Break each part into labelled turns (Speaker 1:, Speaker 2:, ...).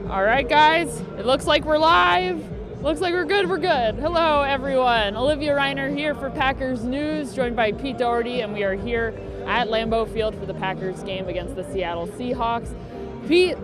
Speaker 1: All right, guys, it looks like we're live. Looks like we're good. Hello, everyone. Olivia Reiner here for Packers News, joined by Pete Doherty, and we are here at Lambeau Field for the Packers game against the Seattle Seahawks. Pete,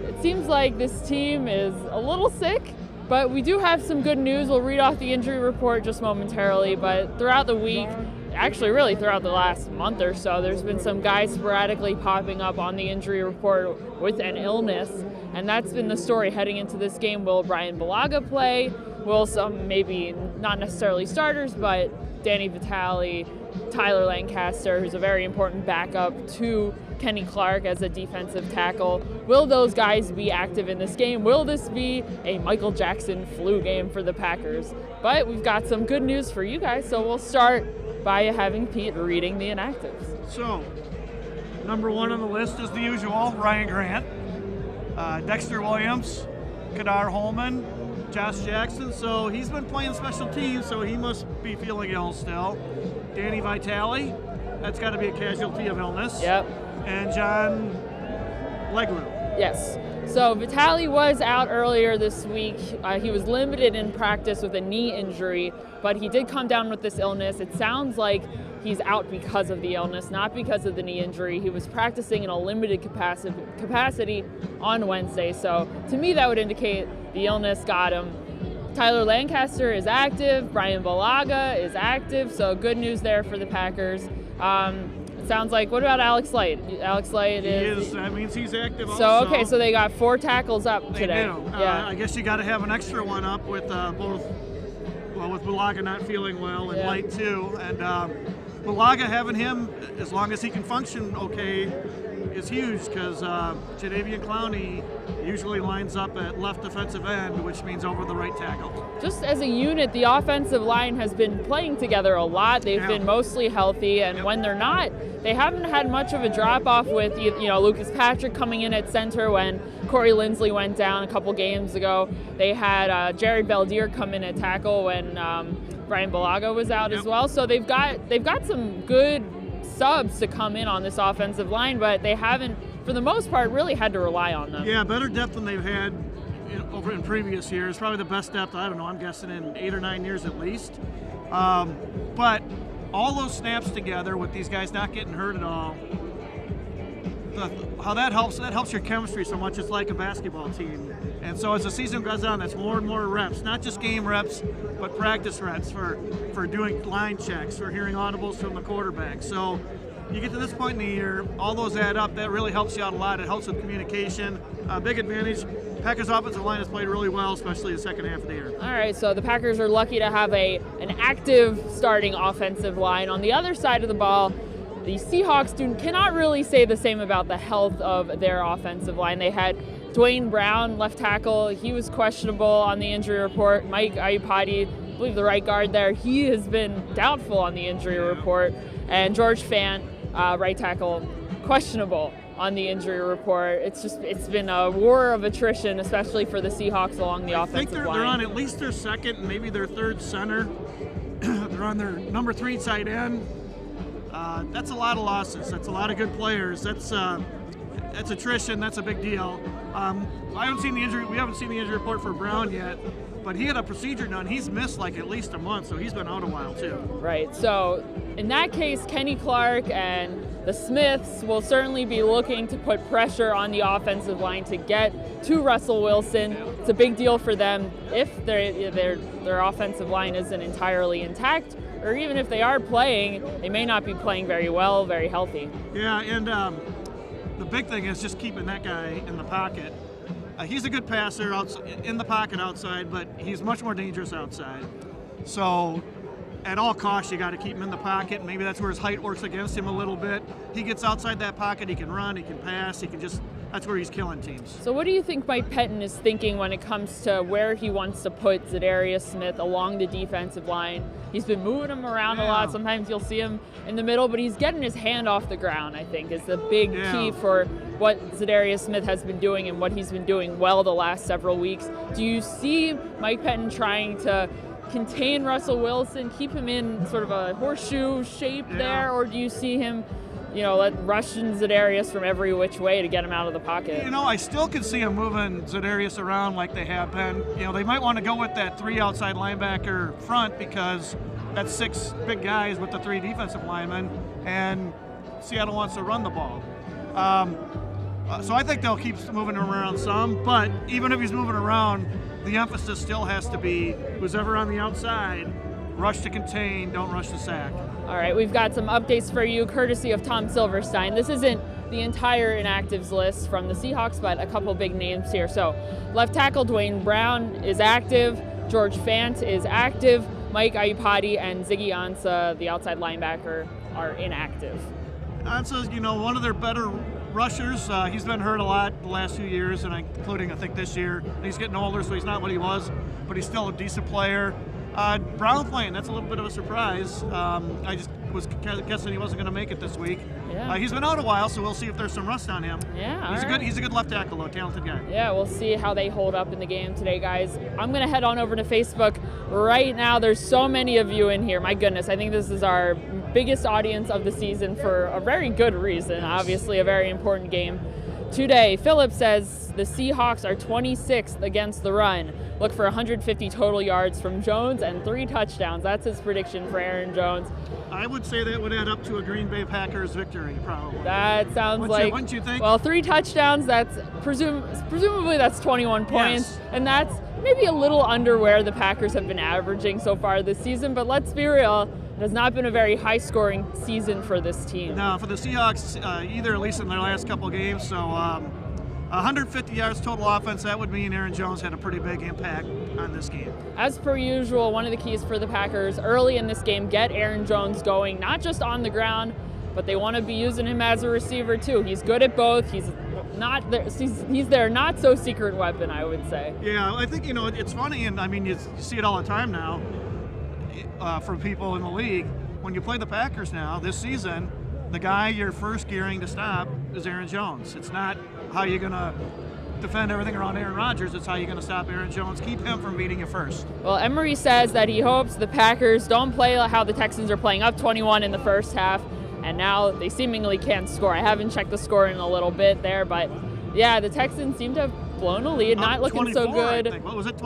Speaker 1: it seems like this team is a little sick, but we do have some good news. We'll read off the injury report just momentarily, but throughout the week, actually really throughout the last month or so, there's been some guys sporadically popping up on the injury report with an illness, and that's been the story heading into this game. Will Brian Bulaga play? Will some, maybe not necessarily starters, but Danny Vitale, Tyler Lancaster, who's a very important backup to Kenny Clark as a defensive tackle. Will those guys be active in this game? Will this be a Michael Jackson flu game for the Packers? But we've got some good news for you guys, so we'll start by having Pete reading the inactives.
Speaker 2: So, number one on the list is the usual, Ryan Grant, Dexter Williams, Kadar Holman, Josh Jackson. So he's been playing special teams, so he must be feeling ill still. Danny Vitale, that's got to be a casualty of illness.
Speaker 1: Yep.
Speaker 2: And John Leglu.
Speaker 1: Yes. So Vitale was out earlier this week. He was limited in practice with a knee injury, but he did come down with this illness. It sounds like he's out because of the illness, not because of the knee injury. He was practicing in a limited capacity on Wednesday. So to me, that would indicate the illness got him. Tyler Lancaster is active. Brian Bulaga is active. So good news there for the Packers. It sounds like, what about Alex Light? Alex Light is.
Speaker 2: That means he's active
Speaker 1: so,
Speaker 2: also.
Speaker 1: Okay, so they got 4 tackles up today.
Speaker 2: They do.
Speaker 1: Yeah.
Speaker 2: I guess you got to have an extra one up with both, with Bulaga not feeling well and Light too. And Bulaga having him, as long as he can function okay, is huge because Jadeveon Clowney usually lines up at left defensive end, which means over the right tackle.
Speaker 1: Just as a unit, the offensive line has been playing together a lot. They've been mostly healthy, and when they're not, they haven't had much of a drop-off with, Lucas Patrick coming in at center when Corey Linsley went down a couple games ago. They had Jared Beldier come in at tackle when Brian Bulaga was out as well. So they've got some good subs to come in on this offensive line, but they haven't, for the most part, really had to rely on them.
Speaker 2: Yeah, better depth than they've had over in previous years. Probably the best depth, I don't know, I'm guessing in 8 or 9 years at least. But all those snaps together with these guys not getting hurt at all, how that helps your chemistry so much. It's like a basketball team. And so as the season goes on, that's more and more reps, not just game reps, but practice reps for doing line checks, for hearing audibles from the quarterback. So you get to this point in the year, all those add up. That really helps you out a lot. It helps with communication. Big advantage. Packers offensive line has played really well, especially the second half of the year.
Speaker 1: All right, so the Packers are lucky to have an active starting offensive line. On the other side of the ball, the Seahawks cannot really say the same about the health of their offensive line. They had Dwayne Brown, left tackle. He was questionable on the injury report. Mike Iupati, I believe the right guard there, he has been doubtful on the injury report. And George Fant, right tackle, questionable on the injury report. It's been a war of attrition, especially for the Seahawks along the offensive line.
Speaker 2: I think they're on at least their second and maybe their third center. They're on their number 3 tight end. That's a lot of losses. That's a lot of good players. That's attrition. That's a big deal. We haven't seen the injury report for Brown yet, but he had a procedure done. He's missed like at least a month, so he's been out a while too.
Speaker 1: Right. So in that case, Kenny Clark and the Smiths will certainly be looking to put pressure on the offensive line to get to Russell Wilson. It's a big deal for them if their offensive line isn't entirely intact, or even if they are playing, they may not be playing very well, very healthy.
Speaker 2: Yeah, and the big thing is just keeping that guy in the pocket. He's a good passer in the pocket outside, but he's much more dangerous outside. So at all costs, you got to keep him in the pocket. Maybe that's where his height works against him a little bit. He gets outside that pocket, he can run, he can pass, that's where he's killing teams.
Speaker 1: So what do you think Mike Pettin is thinking when it comes to where he wants to put Zadarius Smith along the defensive line? He's been moving him around a lot. Sometimes you'll see him in the middle, but he's getting his hand off the ground, I think, is the big key for what Zadarius Smith has been doing and what he's been doing well the last several weeks. Do you see Mike Pettin trying to contain Russell Wilson, keep him in sort of a horseshoe shape there, or do you see him let rush Za'Darius from every which way to get him out of the pocket.
Speaker 2: I still can see him moving Za'Darius around like they have been. They might want to go with that 3 outside linebacker front because that's 6 big guys with the 3 defensive linemen, and Seattle wants to run the ball. So I think they'll keep moving him around some, but even if he's moving around, the emphasis still has to be who's ever on the outside, rush to contain, don't rush to sack.
Speaker 1: All right, we've got some updates for you courtesy of Tom Silverstein. This isn't the entire inactives list from the Seahawks, but a couple big names here. So left tackle Dwayne Brown is active, George Fant is active, Mike Iupati and Ziggy Ansah, the outside linebacker, are inactive.
Speaker 2: Ansah's, one of their better rushers. He's been hurt a lot the last few years, and including, I think, this year. He's getting older, so he's not what he was, but he's still a decent player. Brown playing, that's a little bit of a surprise. I just was guessing he wasn't going to make it this week.
Speaker 1: Yeah.
Speaker 2: He's been out a while, so we'll see if there's some rust on him.
Speaker 1: Yeah,
Speaker 2: He's a good left tackle, though, talented guy.
Speaker 1: Yeah, we'll see how they hold up in the game today, guys. I'm going to head on over to Facebook right now. There's so many of you in here. My goodness, I think this is our biggest audience of the season for a very good reason. Obviously, a very important game today. Philip says the Seahawks are 26th against the run. Look for 150 total yards from Jones and 3 touchdowns. That's his prediction for Aaron Jones.
Speaker 2: I would say that would add up to a Green Bay Packers victory, probably.
Speaker 1: That sounds like.
Speaker 2: Wouldn't you think?
Speaker 1: Well, 3 touchdowns. That's presumably that's 21 points,
Speaker 2: yes.
Speaker 1: And that's maybe a little under where the Packers have been averaging so far this season. But let's be real. It has not been a very high-scoring season for this team.
Speaker 2: No, for the Seahawks, either, at least in their last couple of games. So 150 yards total offense, that would mean Aaron Jones had a pretty big impact on this game.
Speaker 1: As per usual, one of the keys for the Packers early in this game, get Aaron Jones going, not just on the ground, but they want to be using him as a receiver too. He's good at both. He's their not so secret weapon, I would say.
Speaker 2: Yeah, I think, it's funny, and I mean, you see it all the time now. From people in the league, when you play the Packers now this season, the guy you're first gearing to stop is Aaron Jones. It's not how you're going to defend everything around Aaron Rodgers. It's how you're going to stop Aaron Jones, keep him from beating you first.
Speaker 1: Well, Emery says that he hopes the Packers don't play how the Texans are playing, up 21 in the first half, and now they seemingly can't score. I haven't checked the score in a little bit there, but yeah, the Texans seem to have blown a lead, not looking so good.
Speaker 2: I think. What was it?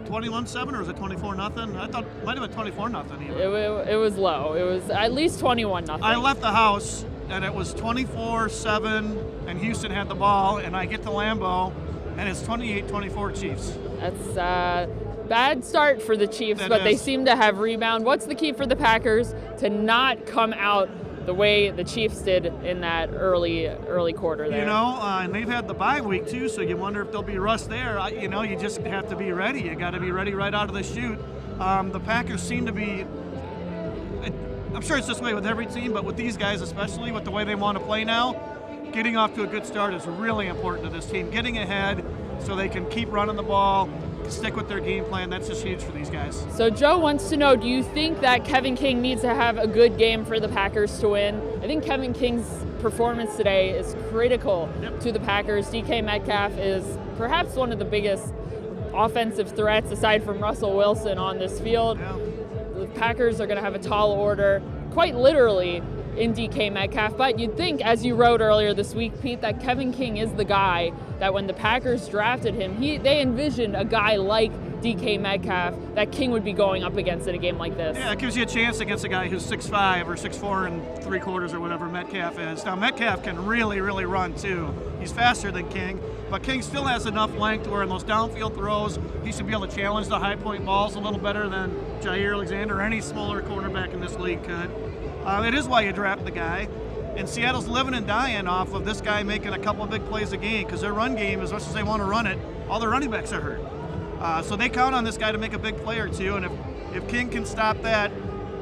Speaker 2: 21-7 or was it 24-0? I thought it might have been 24-0 even.
Speaker 1: It was low. It was at least 21-0.
Speaker 2: I left the house and it was 24-7 and Houston had the ball, and I get to Lambeau and it's 28-24 Chiefs.
Speaker 1: That's a bad start for the Chiefs, but they seem to have rebound. What's the key for the Packers to not come out the way the Chiefs did in that early quarter there?
Speaker 2: And they've had the bye week too, so you wonder if there'll be rust there. You just have to be ready. You got to be ready right out of the chute. The Packers seem to be, I'm sure it's this way with every team, but with these guys especially, with the way they want to play now, getting off to a good start is really important to this team. Getting ahead so they can keep running the ball, stick with their game plan, that's just huge for these guys.
Speaker 1: So Joe wants to know, do you think that Kevin King needs to have a good game for the Packers to win? I think Kevin King's performance today is critical to the Packers. DK Metcalf is perhaps one of the biggest offensive threats aside from Russell Wilson on this field.
Speaker 2: Yeah.
Speaker 1: The Packers are going to have a tall order, quite literally, in DK Metcalf, but you'd think, as you wrote earlier this week, Pete, that Kevin King is the guy that when the Packers drafted him, they envisioned a guy like DK Metcalf that King would be going up against in a game like this.
Speaker 2: Yeah, it gives you a chance against a guy who's 6'5" or 6'4" and 3/4 or whatever Metcalf is. Now, Metcalf can really, really run too. He's faster than King, but King still has enough length where in those downfield throws, he should be able to challenge the high point balls a little better than Jair Alexander or any smaller cornerback in this league could. It is why you draft the guy. And Seattle's living and dying off of this guy making a couple of big plays a game because their run game, as much as they want to run it, all their running backs are hurt. So they count on this guy to make a big play or two. And if King can stop that,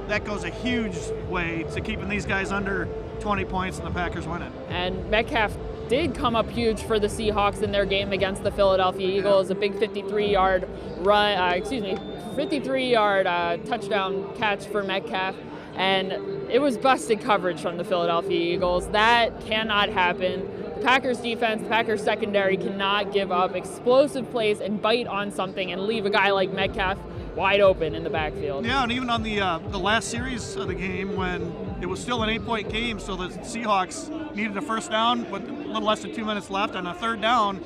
Speaker 2: that goes a huge way to keeping these guys under 20 points and the Packers winning.
Speaker 1: And Metcalf did come up huge for the Seahawks in their game against the Philadelphia Eagles. A big 53-yard run, 53-yard touchdown catch for Metcalf. And it was busted coverage from the Philadelphia Eagles. That cannot happen. The Packers defense, the Packers secondary cannot give up explosive plays and bite on something and leave a guy like Metcalf wide open in the backfield.
Speaker 2: Yeah, and even on the last series of the game when it was still an 8-point game, so the Seahawks needed a first down with a little less than 2 minutes left. On a third down,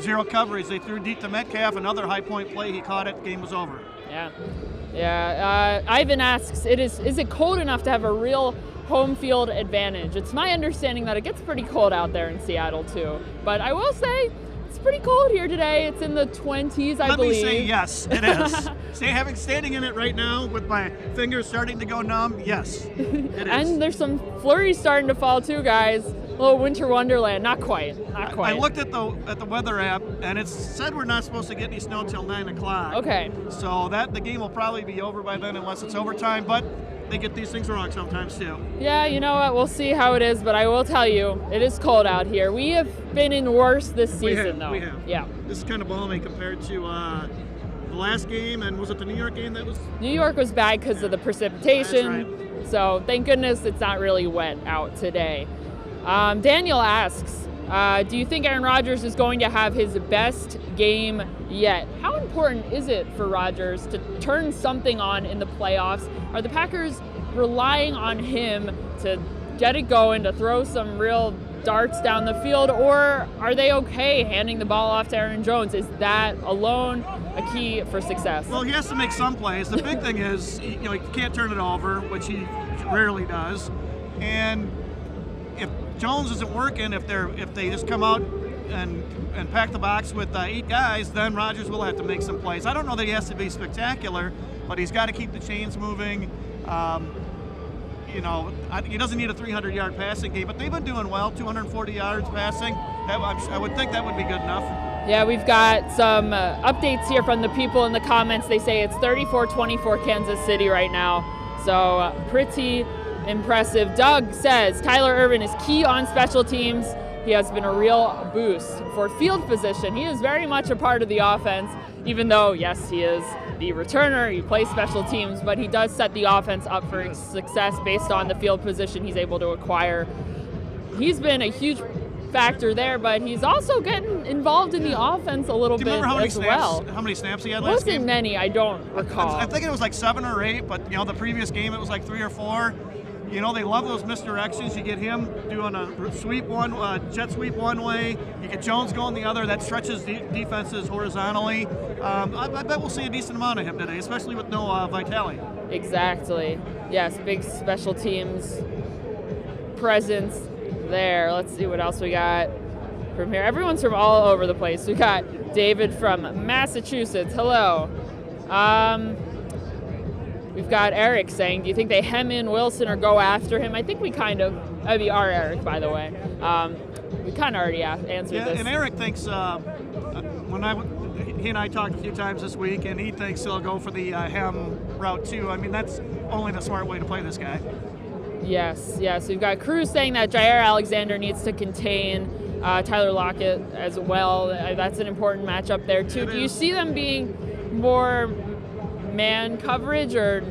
Speaker 2: zero coverage. They threw deep to Metcalf, another high-point play. He caught it. Game was over.
Speaker 1: Yeah. Ivan asks, is it cold enough to have a real home field advantage? It's my understanding that it gets pretty cold out there in Seattle too. But I will say, it's pretty cold here today. It's in the 20s, I believe.
Speaker 2: Let me say yes, it is. Standing in it right now with my fingers starting to go numb, yes, it is.
Speaker 1: And there's some flurries starting to fall too, guys. A little winter wonderland. Not quite.
Speaker 2: I looked at the weather app, and it said we're not supposed to get any snow till 9 o'clock.
Speaker 1: Okay.
Speaker 2: So the game will probably be over by then unless it's overtime, but they get these things wrong sometimes too.
Speaker 1: Yeah, you know what? We'll see how it is, but I will tell you, it is cold out here. We have been in worse this season, though.
Speaker 2: We have.
Speaker 1: Yeah.
Speaker 2: This is kind of balmy compared to the last game, and was it the New York game that was?
Speaker 1: New York was bad because of the precipitation.
Speaker 2: That's right.
Speaker 1: So thank goodness it's not really wet out today. Daniel asks, do you think Aaron Rodgers is going to have his best game yet? How important is it for Rodgers to turn something on in the playoffs? Are the Packers relying on him to get it going, to throw some real darts down the field, or are they okay handing the ball off to Aaron Jones? Is that alone a key for success?
Speaker 2: Well, he has to make some plays. The big thing is, he can't turn it over, which he rarely does. And if Jones isn't working, if they just come out and pack the box with 8 guys, then Rodgers will have to make some plays. I don't know that he has to be spectacular, but he's got to keep the chains moving. He doesn't need a 300-yard passing game, but they've been doing well, 240 yards passing. I would think that would be good enough.
Speaker 1: Yeah, we've got some updates here from the people in the comments. They say it's 34-24 Kansas City right now, so pretty impressive. Doug says Tyler Ervin is key on special teams. He has been a real boost for field position. He is very much a part of the offense, even though, yes, he is the returner, he plays special teams, but he does set the offense up for success based on the field position he's able to acquire. He's been a huge factor there, but he's also getting involved in the offense a little bit as well.
Speaker 2: How many snaps he had last game?
Speaker 1: Wasn't many, I don't recall.
Speaker 2: I think it was like 7 or 8, but the previous game it was like 3 or 4. They love those misdirections. You get him doing a sweep jet sweep one way. You get Jones going the other. That stretches defenses horizontally. I bet we'll see a decent amount of him today, especially with no Vitale.
Speaker 1: Exactly. Yes, big special teams presence there. Let's see what else we got from here. Everyone's from all over the place. We got David from Massachusetts. Hello. We've got Eric saying, do you think they hem in Wilson or go after him? I think we that'd be our Eric, by the way. We kind of already answered this.
Speaker 2: And Eric thinks, he and I talked a few times this week, and he thinks he'll go for the hem route too. I mean, that's only the smart way to play this guy.
Speaker 1: Yes. We've got Cruz saying that Jair Alexander needs to contain Tyler Lockett as well. That's an important matchup there too. Do you see them being more man coverage or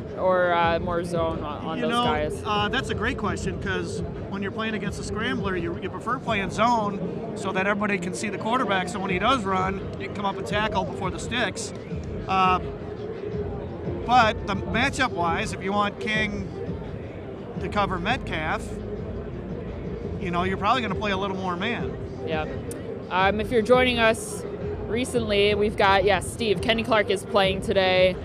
Speaker 1: more zone on those guys?
Speaker 2: That's a great question, because when you're playing against a scrambler, you prefer playing zone so that everybody can see the quarterback, so when he does run, you can come up and tackle before the sticks. But the matchup-wise, if you want King to cover Metcalf, you're probably going to play a little more man.
Speaker 1: Yeah. If you're joining us recently, we've got, Steve, Kenny Clark is playing today.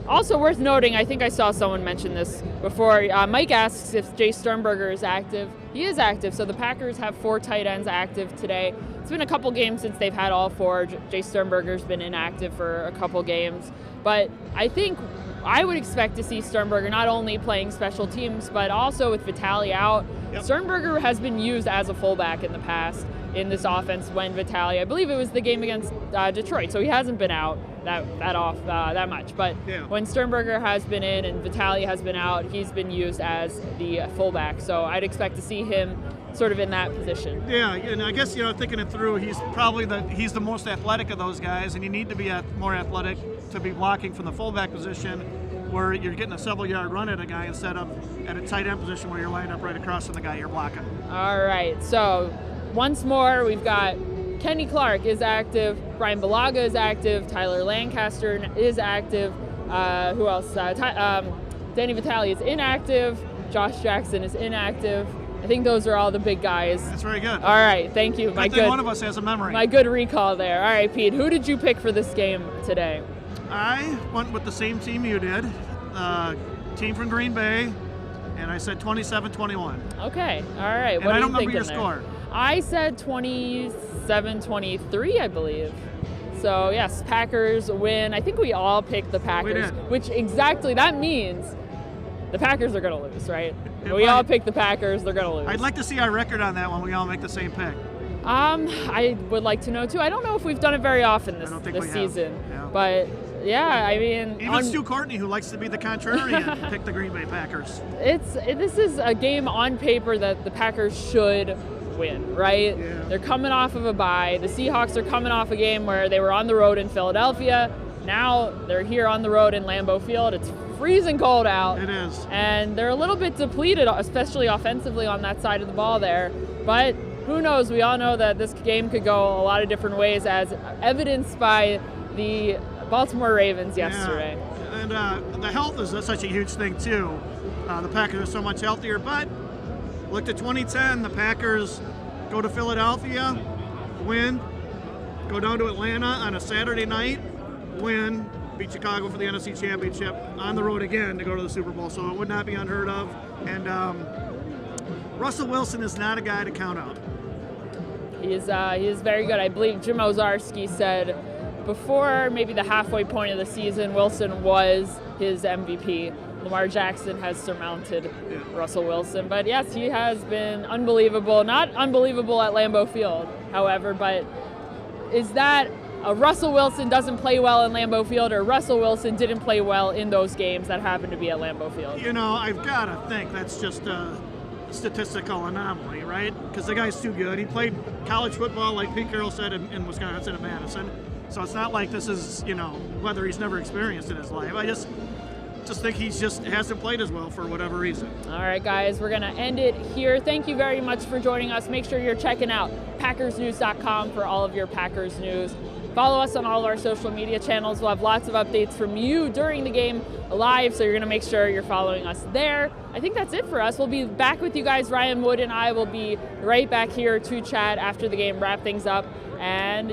Speaker 1: Also worth noting, I think I saw someone mention this before, Mike asks if Jay Sternberger is active. He is active, so the Packers have 4 tight ends active today. It's been a couple games since they've had all 4. Jay Sternberger's been inactive for a couple games. But I think I would expect to see Sternberger not only playing special teams, but also with Vitale out. Yep. Sternberger has been used as a fullback in the past in this offense when Vitale, I believe it was the game against Detroit, so he hasn't been out that much. But when Sternberger has been in and Vitale has been out, he's been used as the fullback. So I'd expect to see him sort of in that position.
Speaker 2: Yeah, and I guess, thinking it through, he's probably he's the most athletic of those guys, and you need to be more athletic to be blocking from the fullback position, where you're getting a several-yard run at a guy instead of at a tight end position where you're lined up right across from the guy you're blocking.
Speaker 1: All right, so once more, we've got Kenny Clark is active, Brian Balaga is active, Tyler Lancaster is active, who else? Danny Vitale is inactive,
Speaker 2: Josh
Speaker 1: Jackson is inactive. I think those are all the big guys.
Speaker 2: That's very good.
Speaker 1: All right, thank you.
Speaker 2: Good thing one of us has a memory.
Speaker 1: My good recall there. All right, Pete, who did you pick for this game today?
Speaker 2: I went with the same team you did, team from Green Bay, and I said 27-21.
Speaker 1: Okay, all right.
Speaker 2: And I don't remember your score.
Speaker 1: I said 27-23, I believe. So, yes, Packers win. I think we all picked the Packers, which exactly that means the Packers are going to lose, right? We all picked the Packers. They're going to lose.
Speaker 2: I'd like to see our record on that when we all make the same pick.
Speaker 1: I would like to know, too. I don't know if we've done it very often this season. Yeah. But, yeah, I mean...
Speaker 2: Even Stu Courtney, who likes to be the contrarian, picked the Green Bay Packers.
Speaker 1: This is a game on paper that the Packers should win, right?
Speaker 2: Yeah.
Speaker 1: They're coming off of a bye. The Seahawks are coming off a game where they were on the road in Philadelphia. Now they're here on the road in Lambeau Field. It's freezing cold out.
Speaker 2: It is.
Speaker 1: And they're a little bit depleted, especially offensively on that side of the ball there. But who knows? We all know that this game could go a lot of different ways, as evidenced by the Baltimore Ravens yesterday.
Speaker 2: Yeah. And the health is such a huge thing, too. The Packers are so much healthier. But look at 2010, the Packers go to Philadelphia, win, go down to Atlanta on a Saturday night, win, beat Chicago for the NFC Championship, on the road again to go to the Super Bowl. So it would not be unheard of. And Russell Wilson is not a guy to count out.
Speaker 1: He is very good. I believe Jim Ozarski said before maybe the halfway point of the season, Wilson was his MVP. Lamar Jackson has surmounted Russell Wilson. But yes, he has been unbelievable. Not unbelievable at Lambeau Field, however, but is that Russell Wilson doesn't play well in Lambeau Field, or Russell Wilson didn't play well in those games that happened to be at Lambeau Field?
Speaker 2: You know, I've got to think that's just a statistical anomaly, right? Because the guy's too good. He played college football, like Pete Carroll said, in Wisconsin and Madison. So it's not like this is, whether he's never experienced in his life. I just think he just hasn't played as well for whatever reason.
Speaker 1: All right, guys, we're going to end it here. Thank you very much for joining us. Make sure you're checking out PackersNews.com for all of your Packers news. Follow us on all of our social media channels. We'll have lots of updates from you during the game live, so you're going to make sure you're following us there. I think that's it for us. We'll be back with you guys. Ryan Wood and I will be right back here to chat after the game, wrap things up. And